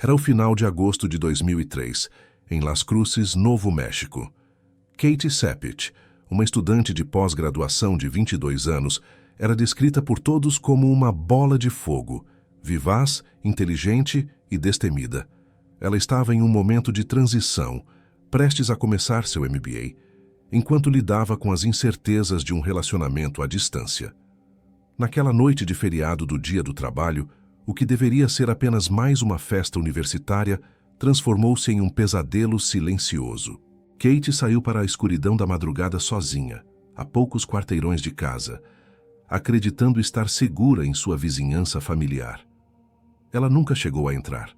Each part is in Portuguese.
Era o final de agosto de 2003, em Las Cruces, Novo México. Katie Sepich, uma estudante de pós-graduação de 22 anos, era descrita por todos como uma bola de fogo, vivaz, inteligente e destemida. Ela estava em um momento de transição, prestes a começar seu MBA, enquanto lidava com as incertezas de um relacionamento à distância. Naquela noite de feriado do Dia do Trabalho, o que deveria ser apenas mais uma festa universitária transformou-se em um pesadelo silencioso. Kate saiu para a escuridão da madrugada sozinha, a poucos quarteirões de casa, acreditando estar segura em sua vizinhança familiar. Ela nunca chegou a entrar.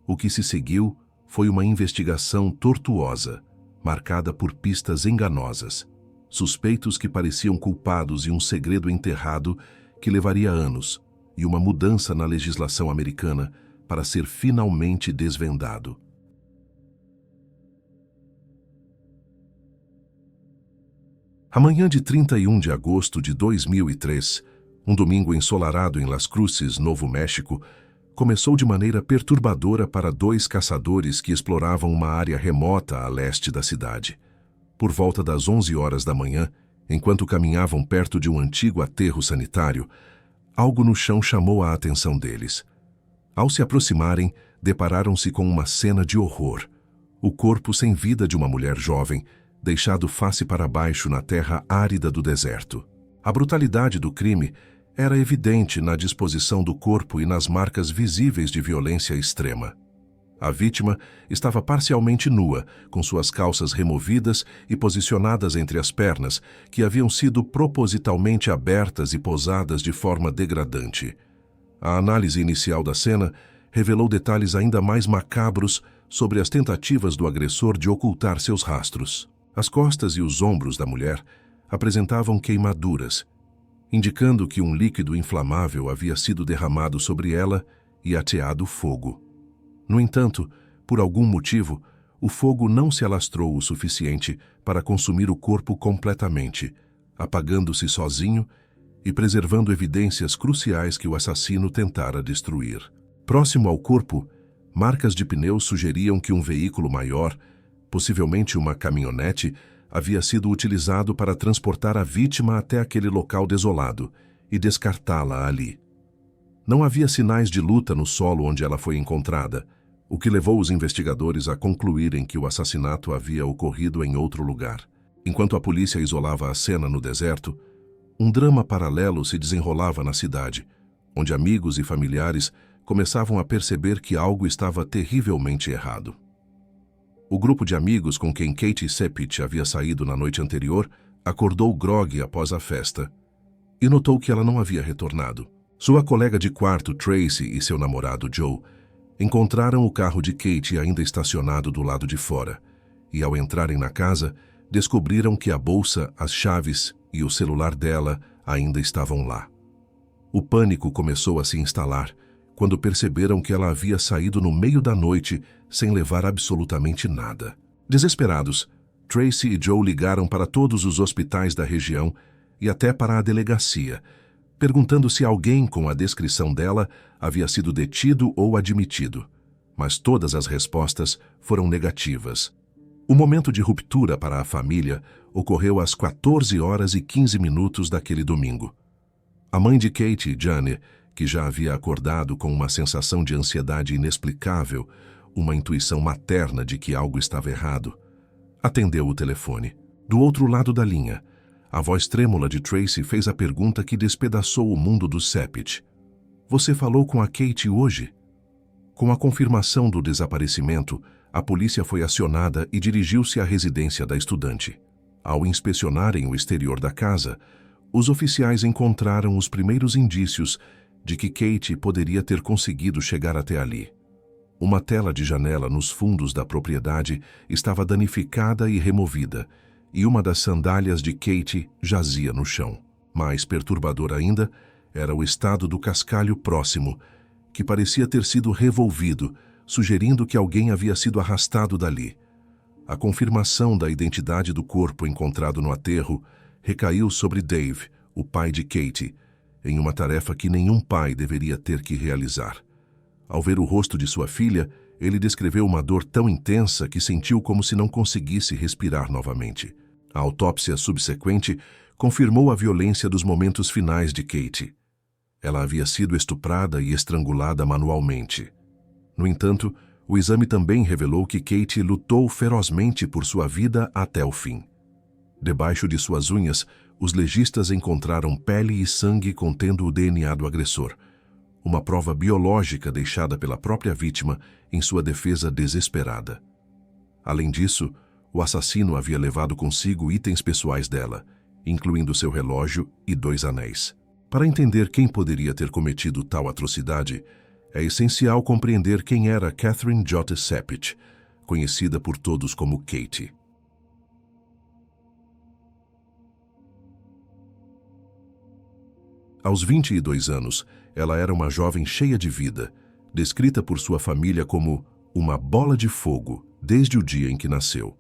O que se seguiu foi uma investigação tortuosa, marcada por pistas enganosas, suspeitos que pareciam culpados e um segredo enterrado que levaria anos, e uma mudança na legislação americana para ser finalmente desvendado. A manhã de 31 de agosto de 2003, um domingo ensolarado em Las Cruces, Novo México, começou de maneira perturbadora para dois caçadores que exploravam uma área remota a leste da cidade. Por volta das 11 horas da manhã, enquanto caminhavam perto de um antigo aterro sanitário, algo no chão chamou a atenção deles. Ao se aproximarem, depararam-se com uma cena de horror. O corpo sem vida de uma mulher jovem, deixado face para baixo na terra árida do deserto. A brutalidade do crime era evidente na disposição do corpo e nas marcas visíveis de violência extrema. A vítima estava parcialmente nua, com suas calças removidas e posicionadas entre as pernas, que haviam sido propositalmente abertas e posadas de forma degradante. A análise inicial da cena revelou detalhes ainda mais macabros sobre as tentativas do agressor de ocultar seus rastros. As costas e os ombros da mulher apresentavam queimaduras, indicando que um líquido inflamável havia sido derramado sobre ela e ateado fogo. No entanto, por algum motivo, o fogo não se alastrou o suficiente para consumir o corpo completamente, apagando-se sozinho e preservando evidências cruciais que o assassino tentara destruir. Próximo ao corpo, marcas de pneus sugeriam que um veículo maior, possivelmente uma caminhonete, havia sido utilizado para transportar a vítima até aquele local desolado e descartá-la ali. Não havia sinais de luta no solo onde ela foi encontrada, o que levou os investigadores a concluírem que o assassinato havia ocorrido em outro lugar. Enquanto a polícia isolava a cena no deserto, um drama paralelo se desenrolava na cidade, onde amigos e familiares começavam a perceber que algo estava terrivelmente errado. O grupo de amigos com quem Katie Sepich havia saído na noite anterior acordou grogue após a festa e notou que ela não havia retornado. Sua colega de quarto, Tracy, e seu namorado, Joe, encontraram o carro de Katie ainda estacionado do lado de fora e, ao entrarem na casa, descobriram que a bolsa, as chaves e o celular dela ainda estavam lá. O pânico começou a se instalar quando perceberam que ela havia saído no meio da noite sem levar absolutamente nada. Desesperados, Tracy e Joe ligaram para todos os hospitais da região e até para a delegacia, perguntando se alguém com a descrição dela havia sido detido ou admitido, mas todas as respostas foram negativas. O momento de ruptura para a família ocorreu às 14 horas e 15 minutos daquele domingo. A mãe de Katie, Jane, que já havia acordado com uma sensação de ansiedade inexplicável, uma intuição materna de que algo estava errado, atendeu o telefone. Do outro lado da linha, a voz trêmula de Tracy fez a pergunta que despedaçou o mundo do Sepich. "Você falou com a Katie hoje?" Com a confirmação do desaparecimento, a polícia foi acionada e dirigiu-se à residência da estudante. Ao inspecionarem o exterior da casa, os oficiais encontraram os primeiros indícios de que Katie poderia ter conseguido chegar até ali. Uma tela de janela nos fundos da propriedade estava danificada e removida, e uma das sandálias de Katie jazia no chão. Mais perturbador ainda era o estado do cascalho próximo, que parecia ter sido revolvido, sugerindo que alguém havia sido arrastado dali. A confirmação da identidade do corpo encontrado no aterro recaiu sobre Dave, o pai de Katie, em uma tarefa que nenhum pai deveria ter que realizar: Ao ver o rosto de sua filha, ele descreveu uma dor tão intensa que sentiu como se não conseguisse respirar novamente. A autópsia subsequente confirmou a violência dos momentos finais de Katie. Ela havia sido estuprada e estrangulada manualmente. No entanto, o exame também revelou que Katie lutou ferozmente por sua vida até o fim. Debaixo de suas unhas, os legistas encontraram pele e sangue contendo o DNA do agressor, uma prova biológica deixada pela própria vítima em sua defesa desesperada. Além disso, o assassino havia levado consigo itens pessoais dela, incluindo seu relógio e 2 anéis. Para entender quem poderia ter cometido tal atrocidade, é essencial compreender quem era Catherine J. Sepich, conhecida por todos como Katie. Aos 22 anos, ela era uma jovem cheia de vida, descrita por sua família como uma bola de fogo desde o dia em que nasceu.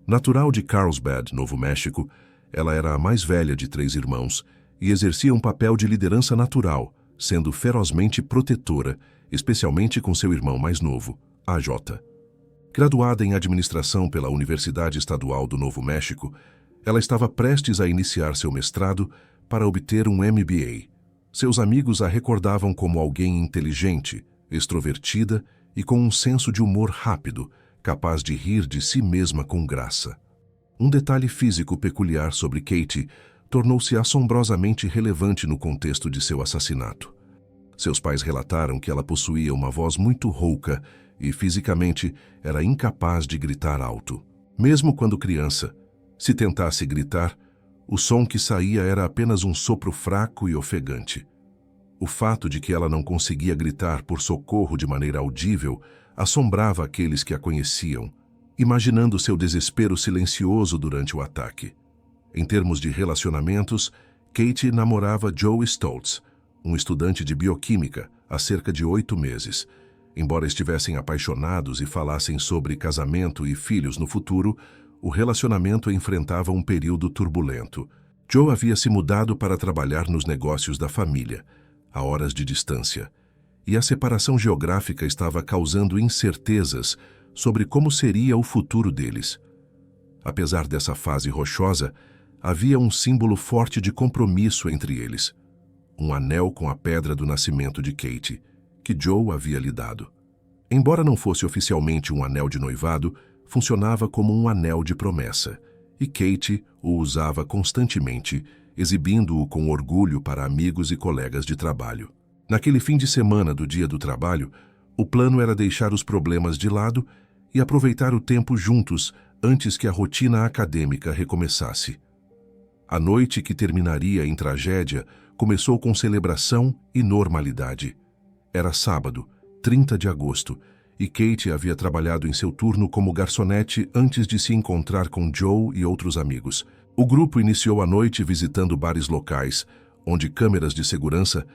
Natural de Carlsbad, Novo México, ela era a mais velha de 3 irmãos e exercia um papel de liderança natural, sendo ferozmente protetora, especialmente com seu irmão mais novo, AJ. Graduada em administração pela Universidade Estadual do Novo México, ela estava prestes a iniciar seu mestrado para obter um MBA. Seus amigos a recordavam como alguém inteligente, extrovertida e com um senso de humor rápido, capaz de rir de si mesma com graça. Um detalhe físico peculiar sobre Katie tornou-se assombrosamente relevante no contexto de seu assassinato. Seus pais relataram que ela possuía uma voz muito rouca e, fisicamente, era incapaz de gritar alto. Mesmo quando criança, se tentasse gritar, o som que saía era apenas um sopro fraco e ofegante. O fato de que ela não conseguia gritar por socorro de maneira audível assombrava aqueles que a conheciam, imaginando seu desespero silencioso durante o ataque. Em termos de relacionamentos, Katie namorava Joe Stoltz, um estudante de bioquímica, há cerca de 8 meses. Embora estivessem apaixonados e falassem sobre casamento e filhos no futuro, o relacionamento enfrentava um período turbulento. Joe havia se mudado para trabalhar nos negócios da família, a horas de distância, e a separação geográfica estava causando incertezas sobre como seria o futuro deles. Apesar dessa fase rochosa, havia um símbolo forte de compromisso entre eles, um anel com a pedra do nascimento de Katie, que Joe havia lhe dado. Embora não fosse oficialmente um anel de noivado, funcionava como um anel de promessa, e Katie o usava constantemente, exibindo-o com orgulho para amigos e colegas de trabalho. Naquele fim de semana do dia do trabalho, o plano era deixar os problemas de lado e aproveitar o tempo juntos antes que a rotina acadêmica recomeçasse. A noite, que terminaria em tragédia, começou com celebração e normalidade. Era sábado, 30 de agosto, e Katie havia trabalhado em seu turno como garçonete antes de se encontrar com Joe e outros amigos. O grupo iniciou a noite visitando bares locais, onde câmeras de segurança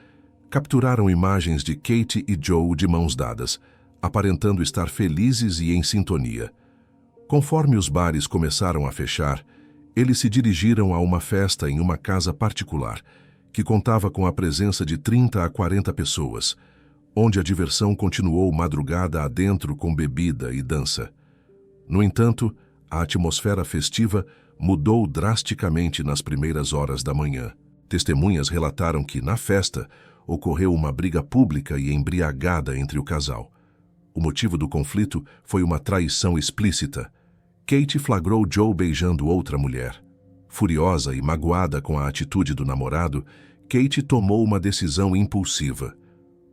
capturaram imagens de Katie e Joe de mãos dadas, aparentando estar felizes e em sintonia. Conforme os bares começaram a fechar, eles se dirigiram a uma festa em uma casa particular, que contava com a presença de 30 a 40 pessoas, onde a diversão continuou madrugada adentro com bebida e dança. No entanto, a atmosfera festiva mudou drasticamente nas primeiras horas da manhã. Testemunhas relataram que, na festa, ocorreu uma briga pública e embriagada entre o casal. O motivo do conflito foi uma traição explícita. Katie flagrou Joe beijando outra mulher. Furiosa e magoada com a atitude do namorado, Katie tomou uma decisão impulsiva.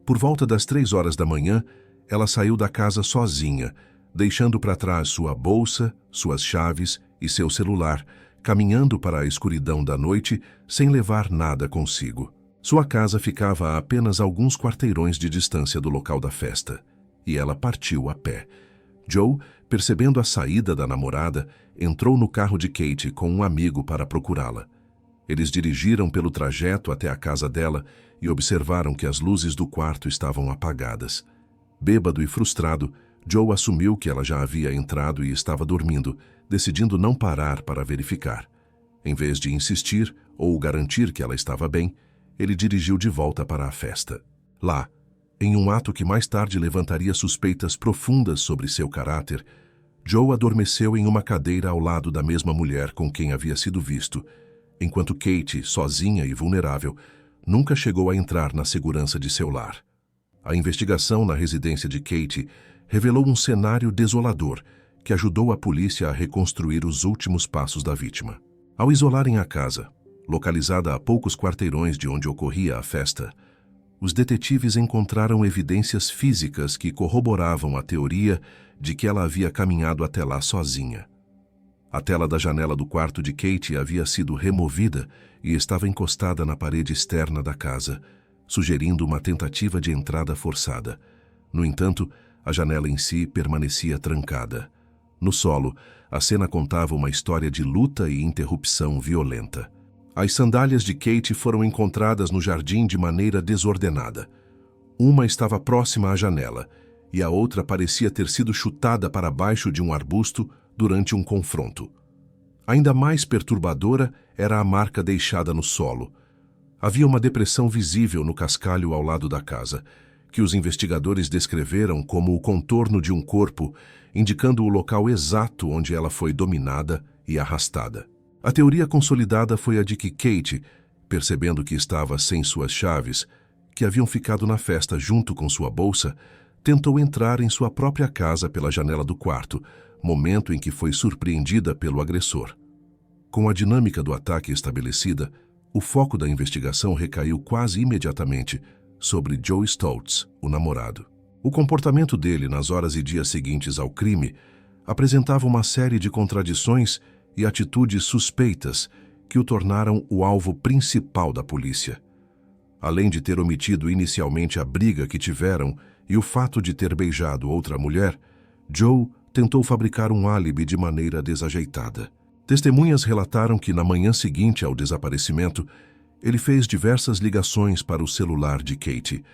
Por volta das 3 horas da manhã, ela saiu da casa sozinha, deixando para trás sua bolsa, suas chaves e seu celular, caminhando para a escuridão da noite sem levar nada consigo. Sua casa ficava a apenas alguns quarteirões de distância do local da festa, e ela partiu a pé. Joe, percebendo a saída da namorada, entrou no carro de Katie com um amigo para procurá-la. Eles dirigiram pelo trajeto até a casa dela e observaram que as luzes do quarto estavam apagadas. Bêbado e frustrado, Joe assumiu que ela já havia entrado e estava dormindo, decidindo não parar para verificar. Em vez de insistir ou garantir que ela estava bem, ele dirigiu de volta para a festa. Lá, Em um ato que mais tarde levantaria suspeitas profundas sobre seu caráter, Joe adormeceu em uma cadeira ao lado da mesma mulher com quem havia sido visto, enquanto Kate, sozinha e vulnerável, nunca chegou a entrar na segurança de seu lar. A investigação na residência de Kate revelou um cenário desolador que ajudou a polícia a reconstruir os últimos passos da vítima. Ao isolarem a casa, localizada a poucos quarteirões de onde ocorria a festa, os detetives encontraram evidências físicas que corroboravam a teoria de que ela havia caminhado até lá sozinha. A tela da janela do quarto de Kate havia sido removida e estava encostada na parede externa da casa, sugerindo uma tentativa de entrada forçada. No entanto, a janela em si permanecia trancada. No solo, a cena contava uma história de luta e interrupção violenta. As sandálias de Kate foram encontradas no jardim de maneira desordenada. Uma estava próxima à janela, e a outra parecia ter sido chutada para baixo de um arbusto durante um confronto. Ainda mais perturbadora era a marca deixada no solo. Havia uma depressão visível no cascalho ao lado da casa, que os investigadores descreveram como o contorno de um corpo, indicando o local exato onde ela foi dominada e arrastada. A teoria consolidada foi a de que Kate, percebendo que estava sem suas chaves, que haviam ficado na festa junto com sua bolsa, tentou entrar em sua própria casa pela janela do quarto, momento em que foi surpreendida pelo agressor. Com a dinâmica do ataque estabelecida, o foco da investigação recaiu quase imediatamente sobre Joe Stoltz, o namorado. O comportamento dele nas horas e dias seguintes ao crime apresentava uma série de contradições e atitudes suspeitas que o tornaram o alvo principal da polícia. Além de ter omitido inicialmente a briga que tiveram e o fato de ter beijado outra mulher, Joe tentou fabricar um álibi de maneira desajeitada. Testemunhas relataram que na manhã seguinte ao desaparecimento, ele fez diversas ligações para o celular de Kate,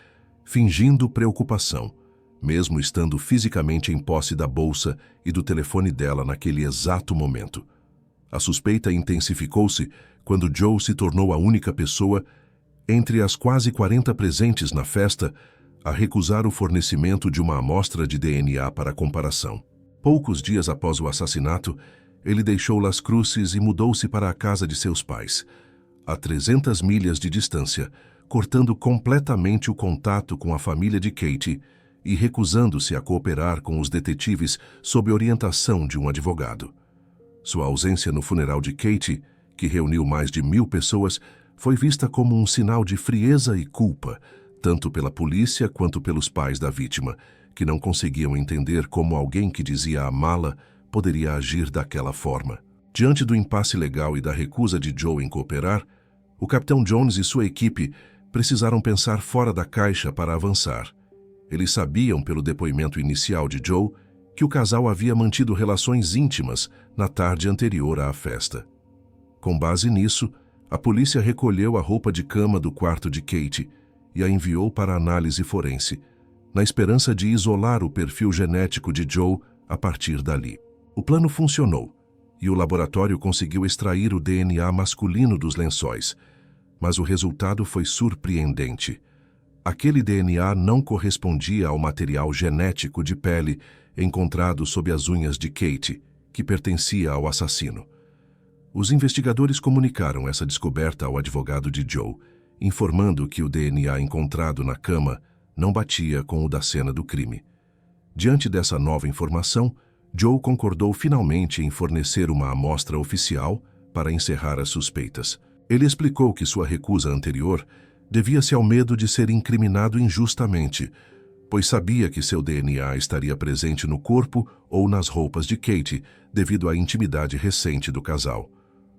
fingindo preocupação, mesmo estando fisicamente em posse da bolsa e do telefone dela naquele exato momento. A suspeita intensificou-se quando Joe se tornou a única pessoa, entre as quase 40 presentes na festa, a recusar o fornecimento de uma amostra de DNA para comparação. Poucos dias após o assassinato, ele deixou Las Cruces e mudou-se para a casa de seus pais, a 300 milhas de distância, cortando completamente o contato com a família de Kate e recusando-se a cooperar com os detetives sob orientação de um advogado. Sua ausência no funeral de Kate, que reuniu mais de 1000 pessoas, foi vista como um sinal de frieza e culpa, tanto pela polícia quanto pelos pais da vítima, que não conseguiam entender como alguém que dizia amá-la poderia agir daquela forma. Diante do impasse legal e da recusa de Joe em cooperar, o Capitão Jones e sua equipe precisaram pensar fora da caixa para avançar. Eles sabiam, pelo depoimento inicial de Joe, que o casal havia mantido relações íntimas na tarde anterior à festa. Com base nisso, a polícia recolheu a roupa de cama do quarto de Kate e a enviou para análise forense, na esperança de isolar o perfil genético de Joe a partir dali. O plano funcionou, e o laboratório conseguiu extrair o DNA masculino dos lençóis, mas o resultado foi surpreendente. Aquele DNA não correspondia ao material genético de pele encontrado sob as unhas de Kate, que pertencia ao assassino. Os investigadores comunicaram essa descoberta ao advogado de Joe, informando que o DNA encontrado na cama não batia com o da cena do crime. Diante dessa nova informação, Joe concordou finalmente em fornecer uma amostra oficial para encerrar as suspeitas. Ele explicou que sua recusa anterior devia-se ao medo de ser incriminado injustamente, pois sabia que seu DNA estaria presente no corpo ou nas roupas de Kate, devido à intimidade recente do casal.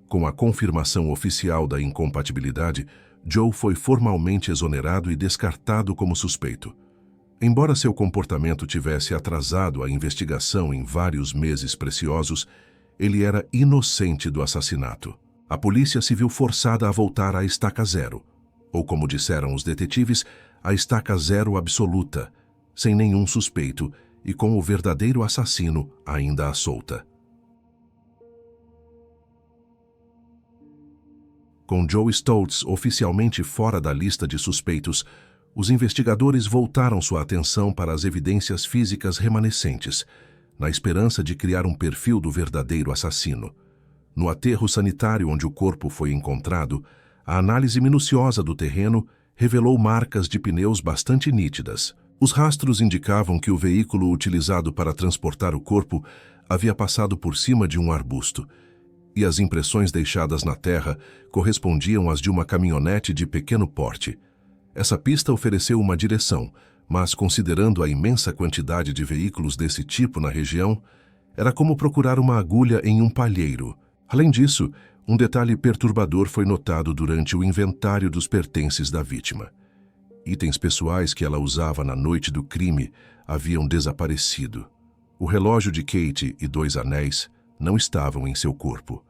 Com a confirmação oficial da incompatibilidade, Joe foi formalmente exonerado e descartado como suspeito. Embora seu comportamento tivesse atrasado a investigação em vários meses preciosos, ele era inocente do assassinato. A polícia se viu forçada a voltar à estaca zero, ou como disseram os detetives, a estaca zero absoluta, sem nenhum suspeito e com o verdadeiro assassino ainda à solta. Com Joe Stoltz oficialmente fora da lista de suspeitos, Os investigadores voltaram sua atenção para as evidências físicas remanescentes, na esperança de criar um perfil do verdadeiro assassino. No aterro sanitário onde o corpo foi encontrado, a análise minuciosa do terreno revelou marcas de pneus bastante nítidas. Os rastros indicavam que o veículo utilizado para transportar o corpo havia passado por cima de um arbusto, e as impressões deixadas na terra correspondiam às de uma caminhonete de pequeno porte. Essa pista ofereceu uma direção, mas, considerando a imensa quantidade de veículos desse tipo na região, era como procurar uma agulha em um palheiro. Além disso, um detalhe perturbador foi notado durante o inventário dos pertences da vítima. Itens pessoais que ela usava na noite do crime haviam desaparecido. O relógio de Kate e 2 anéis não estavam em seu corpo.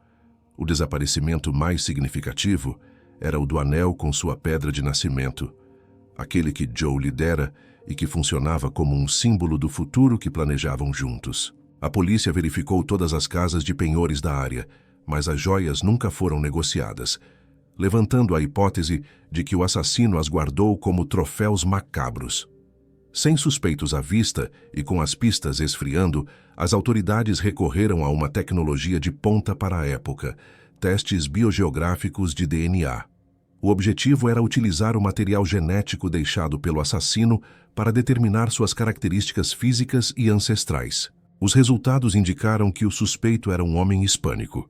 O desaparecimento mais significativo era o do anel com sua pedra de nascimento, aquele que Joe lhe dera e que funcionava como um símbolo do futuro que planejavam juntos. A polícia verificou todas as casas de penhores da área, mas as joias nunca foram negociadas, levantando a hipótese de que o assassino as guardou como troféus macabros. Sem suspeitos à vista e com as pistas esfriando, as autoridades recorreram a uma tecnologia de ponta para a época, testes biogeográficos de DNA. O objetivo era utilizar o material genético deixado pelo assassino para determinar suas características físicas e ancestrais. Os resultados indicaram que o suspeito era um homem hispânico.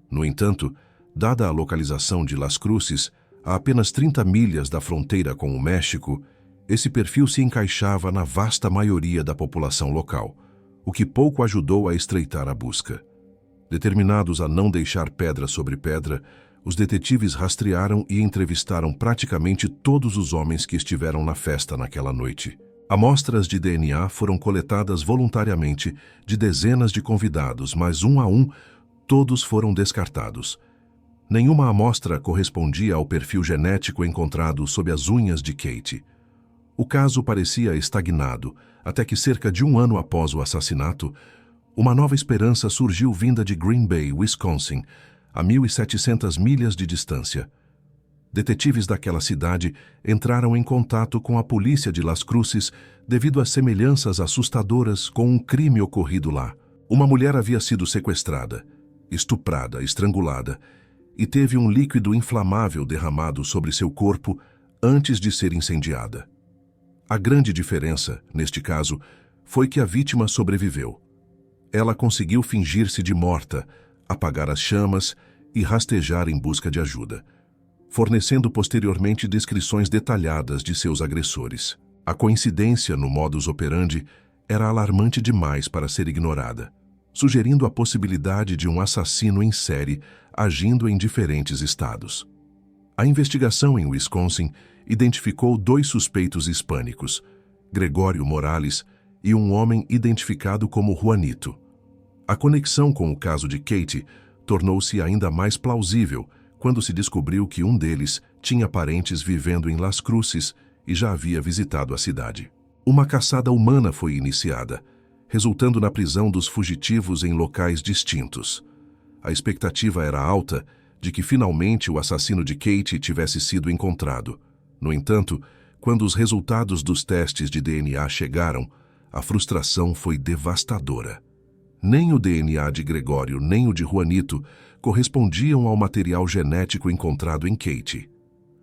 No entanto, dada a localização de Las Cruces, a apenas 30 milhas da fronteira com o México, esse perfil se encaixava na vasta maioria da população local, o que pouco ajudou a estreitar a busca. Determinados a não deixar pedra sobre pedra, os detetives rastrearam e entrevistaram praticamente todos os homens que estiveram na festa naquela noite. Amostras de DNA foram coletadas voluntariamente de dezenas de convidados, mas um a um, todos foram descartados. Nenhuma amostra correspondia ao perfil genético encontrado sob as unhas de Kate. O caso parecia estagnado, até que cerca de um ano após o assassinato, uma nova esperança surgiu vinda de Green Bay, Wisconsin, a 1.700 milhas de distância. Detetives daquela cidade entraram em contato com a polícia de Las Cruces devido a semelhanças assustadoras com um crime ocorrido lá. Uma mulher havia sido sequestrada, estuprada, estrangulada, e teve um líquido inflamável derramado sobre seu corpo antes de ser incendiada. A grande diferença, neste caso, foi que a vítima sobreviveu. Ela conseguiu fingir-se de morta, apagar as chamas e rastejar em busca de ajuda, fornecendo posteriormente descrições detalhadas de seus agressores. A coincidência no modus operandi era alarmante demais para ser ignorada, sugerindo a possibilidade de um assassino em série agindo em diferentes estados. A investigação em Wisconsin identificou 2 suspeitos hispânicos, Gregório Morales e um homem identificado como Juanito. A conexão com o caso de Kate tornou-se ainda mais plausível quando se descobriu que um deles tinha parentes vivendo em Las Cruces e já havia visitado a cidade. Uma caçada humana foi iniciada, resultando na prisão dos fugitivos em locais distintos. A expectativa era alta de que finalmente o assassino de Kate tivesse sido encontrado. No entanto, quando os resultados dos testes de DNA chegaram, a frustração foi devastadora. Nem o DNA de Gregório nem o de Juanito correspondiam ao material genético encontrado em Kate.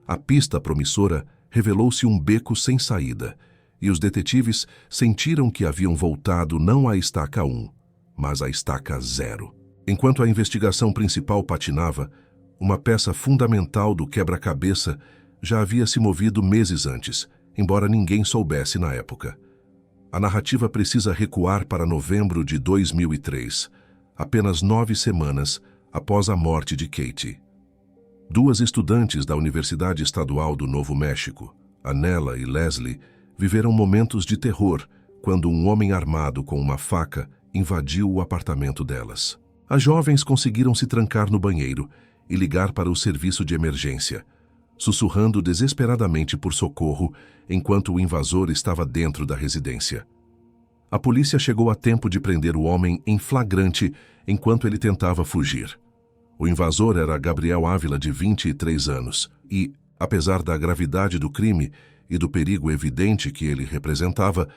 A pista promissora revelou-se um beco sem saída, e os detetives sentiram que haviam voltado não à estaca 1, mas à estaca 0. Enquanto a investigação principal patinava, uma peça fundamental do quebra-cabeça já havia se movido meses antes, embora ninguém soubesse na época. A narrativa precisa recuar para novembro de 2003, apenas 9 semanas após a morte de Kate. 2 estudantes da Universidade Estadual do Novo México, Anela e Leslie, viveram momentos de terror quando um homem armado com uma faca invadiu o apartamento delas. As jovens conseguiram se trancar no banheiro e ligar para o serviço de emergência, sussurrando desesperadamente por socorro enquanto o invasor estava dentro da residência. A polícia chegou a tempo de prender o homem em flagrante enquanto ele tentava fugir. O invasor era Gabriel Ávila, de 23 anos, e, apesar da gravidade do crime, e do perigo evidente que ele representava,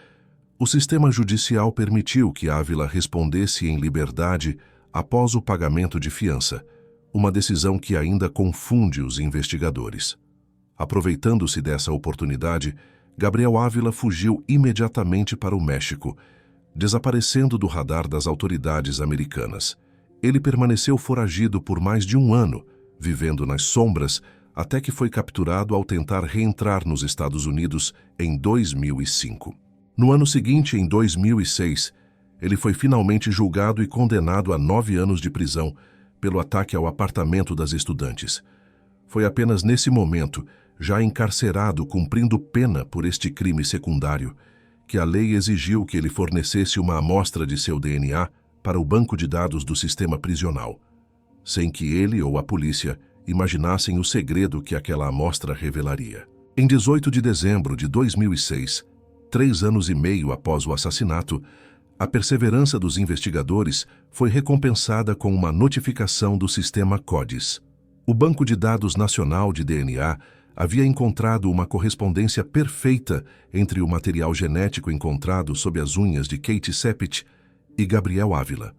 o sistema judicial permitiu que Ávila respondesse em liberdade após o pagamento de fiança, uma decisão que ainda confunde os investigadores. Aproveitando-se dessa oportunidade, Gabriel Ávila fugiu imediatamente para o México, desaparecendo do radar das autoridades americanas. Ele permaneceu foragido por mais de um ano, vivendo nas sombras, até que foi capturado ao tentar reentrar nos Estados Unidos em 2005. No ano seguinte, em 2006, ele foi finalmente julgado e condenado a 9 anos de prisão pelo ataque ao apartamento das estudantes. Foi apenas nesse momento, já encarcerado cumprindo pena por este crime secundário, que a lei exigiu que ele fornecesse uma amostra de seu DNA para o banco de dados do sistema prisional, sem que ele ou a polícia imaginassem o segredo que aquela amostra revelaria. Em 18 de dezembro de 2006, 3 anos e meio após o assassinato, a perseverança dos investigadores foi recompensada com uma notificação do sistema CODIS. O Banco de Dados Nacional de DNA havia encontrado uma correspondência perfeita entre o material genético encontrado sob as unhas de Katie Sepich e Gabriel Ávila.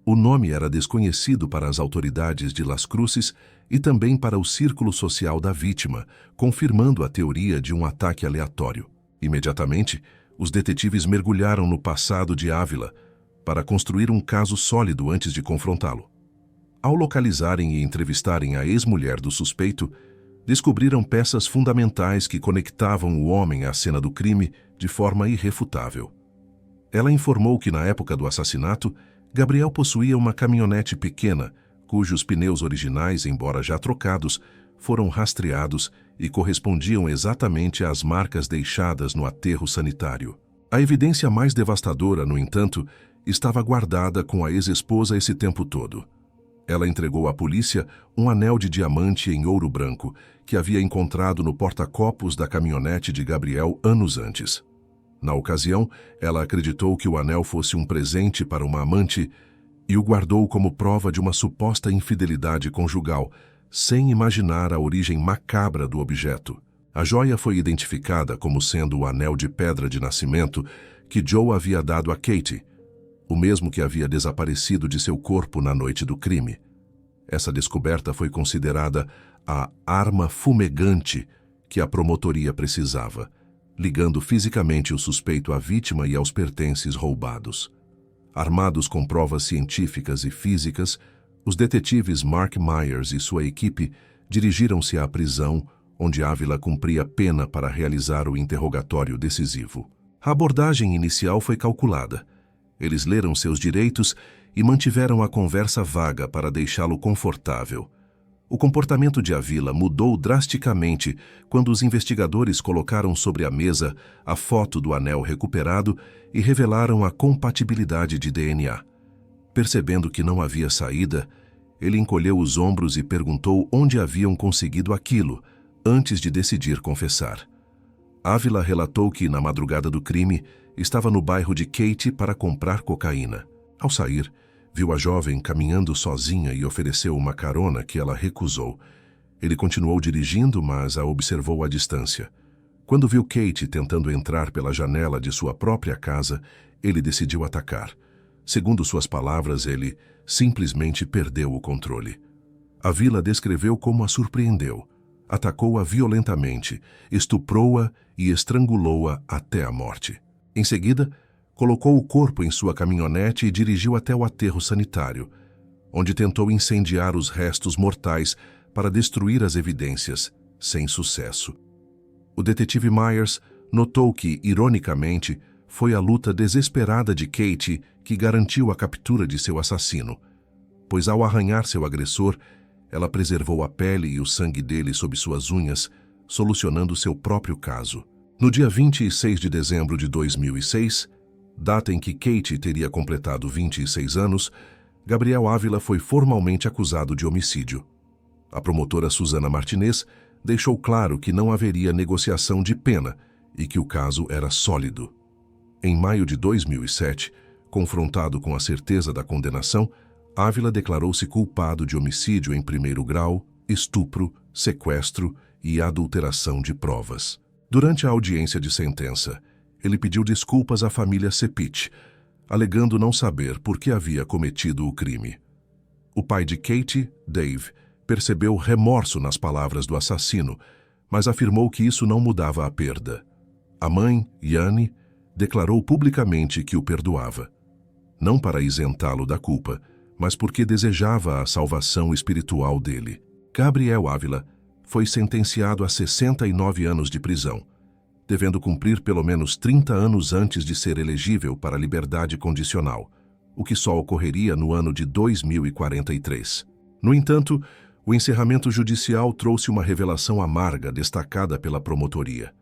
O nome era desconhecido para as autoridades de Las Cruces e também para o círculo social da vítima, confirmando a teoria de um ataque aleatório. Imediatamente, os detetives mergulharam no passado de Ávila para construir um caso sólido antes de confrontá-lo. Ao localizarem e entrevistarem a ex-mulher do suspeito, descobriram peças fundamentais que conectavam o homem à cena do crime de forma irrefutável. Ela informou que na época do assassinato, Gabriel possuía uma caminhonete pequena, cujos pneus originais, embora já trocados, foram rastreados e correspondiam exatamente às marcas deixadas no aterro sanitário. A evidência mais devastadora, no entanto, estava guardada com a ex-esposa esse tempo todo. Ela entregou à polícia um anel de diamante em ouro branco que havia encontrado no porta-copos da caminhonete de Gabriel anos antes. Na ocasião, ela acreditou que o anel fosse um presente para uma amante e o guardou como prova de uma suposta infidelidade conjugal, sem imaginar a origem macabra do objeto. A joia foi identificada como sendo o anel de pedra de nascimento que Joe havia dado a Katie, o mesmo que havia desaparecido de seu corpo na noite do crime. Essa descoberta foi considerada a arma fumegante que a promotoria precisava, ligando fisicamente o suspeito à vítima e aos pertences roubados. Armados com provas científicas e físicas, os detetives Mark Myers e sua equipe dirigiram-se à prisão, onde Ávila cumpria pena para realizar o interrogatório decisivo. A abordagem inicial foi calculada. Eles leram seus direitos e mantiveram a conversa vaga para deixá-lo confortável. O comportamento de Ávila mudou drasticamente quando os investigadores colocaram sobre a mesa a foto do anel recuperado e revelaram a compatibilidade de DNA. Percebendo que não havia saída, ele encolheu os ombros e perguntou onde haviam conseguido aquilo, antes de decidir confessar. Ávila relatou que, na madrugada do crime, estava no bairro de Katy para comprar cocaína. Ao sair, viu a jovem caminhando sozinha e ofereceu uma carona que ela recusou. Ele continuou dirigindo, mas a observou à distância. Quando viu Katy tentando entrar pela janela de sua própria casa, ele decidiu atacar. Segundo suas palavras, ele simplesmente perdeu o controle. Ávila descreveu como a surpreendeu. Atacou-a violentamente, estuprou-a e estrangulou-a até a morte. Em seguida, colocou o corpo em sua caminhonete e dirigiu até o aterro sanitário, onde tentou incendiar os restos mortais para destruir as evidências, sem sucesso. O detetive Myers notou que, ironicamente, foi a luta desesperada de Katy que garantiu a captura de seu assassino, pois ao arranhar seu agressor, ela preservou a pele e o sangue dele sob suas unhas, solucionando seu próprio caso. No dia 26 de dezembro de 2006, data em que Katy teria completado 26 anos, Gabriel Ávila foi formalmente acusado de homicídio. A promotora Susana Martinez deixou claro que não haveria negociação de pena e que o caso era sólido. Em maio de 2007, confrontado com a certeza da condenação, Ávila declarou-se culpado de homicídio em primeiro grau, estupro, sequestro e adulteração de provas. Durante a audiência de sentença, ele pediu desculpas à família Cepich, alegando não saber por que havia cometido o crime. O pai de Katie, Dave, percebeu remorso nas palavras do assassino, mas afirmou que isso não mudava a perda. A mãe, Yanni, declarou publicamente que o perdoava, não para isentá-lo da culpa, mas porque desejava a salvação espiritual dele. Gabriel Ávila foi sentenciado a 69 anos de prisão, devendo cumprir pelo menos 30 anos antes de ser elegível para a liberdade condicional, o que só ocorreria no ano de 2043. No entanto, o encerramento judicial trouxe uma revelação amarga destacada pela promotoria.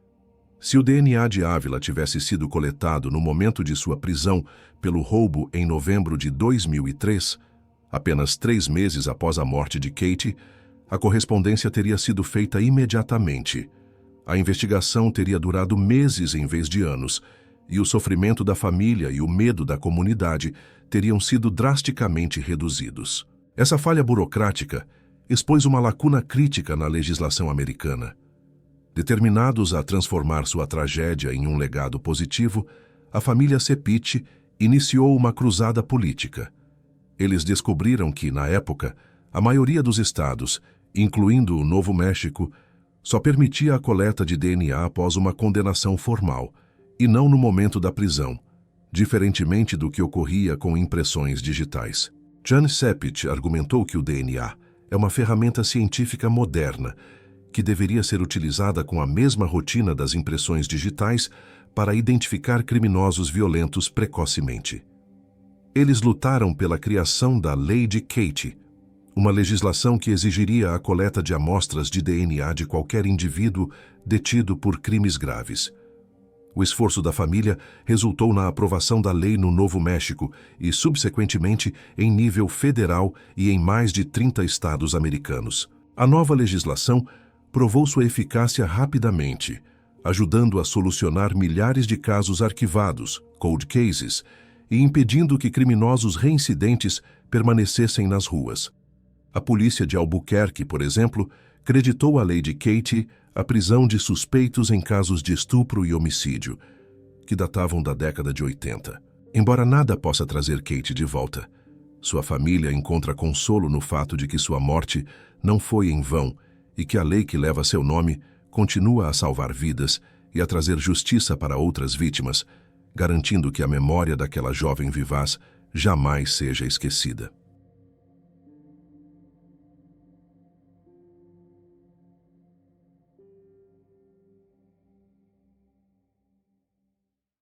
Se o DNA de Ávila tivesse sido coletado no momento de sua prisão pelo roubo em novembro de 2003, apenas 3 meses após a morte de Katie, a correspondência teria sido feita imediatamente. A investigação teria durado meses em vez de anos, e o sofrimento da família e o medo da comunidade teriam sido drasticamente reduzidos. Essa falha burocrática expôs uma lacuna crítica na legislação americana. Determinados a transformar sua tragédia em um legado positivo, a família Cepich iniciou uma cruzada política. Eles descobriram que, na época, a maioria dos estados, incluindo o Novo México, só permitia a coleta de DNA após uma condenação formal, e não no momento da prisão, diferentemente do que ocorria com impressões digitais. Jan Cepich argumentou que o DNA é uma ferramenta científica moderna que deveria ser utilizada com a mesma rotina das impressões digitais para identificar criminosos violentos precocemente. Eles lutaram pela criação da Lei de Katie, uma legislação que exigiria a coleta de amostras de DNA de qualquer indivíduo detido por crimes graves. O esforço da família resultou na aprovação da lei no Novo México e, subsequentemente, em nível federal e em mais de 30 estados americanos. A nova legislação provou sua eficácia rapidamente, ajudando a solucionar milhares de casos arquivados, cold cases, e impedindo que criminosos reincidentes permanecessem nas ruas. A polícia de Albuquerque, por exemplo, creditou à lei de Katie a prisão de suspeitos em casos de estupro e homicídio, que datavam da década de 80. Embora nada possa trazer Katie de volta, sua família encontra consolo no fato de que sua morte não foi em vão e que a lei que leva seu nome continua a salvar vidas e a trazer justiça para outras vítimas, garantindo que a memória daquela jovem vivaz jamais seja esquecida.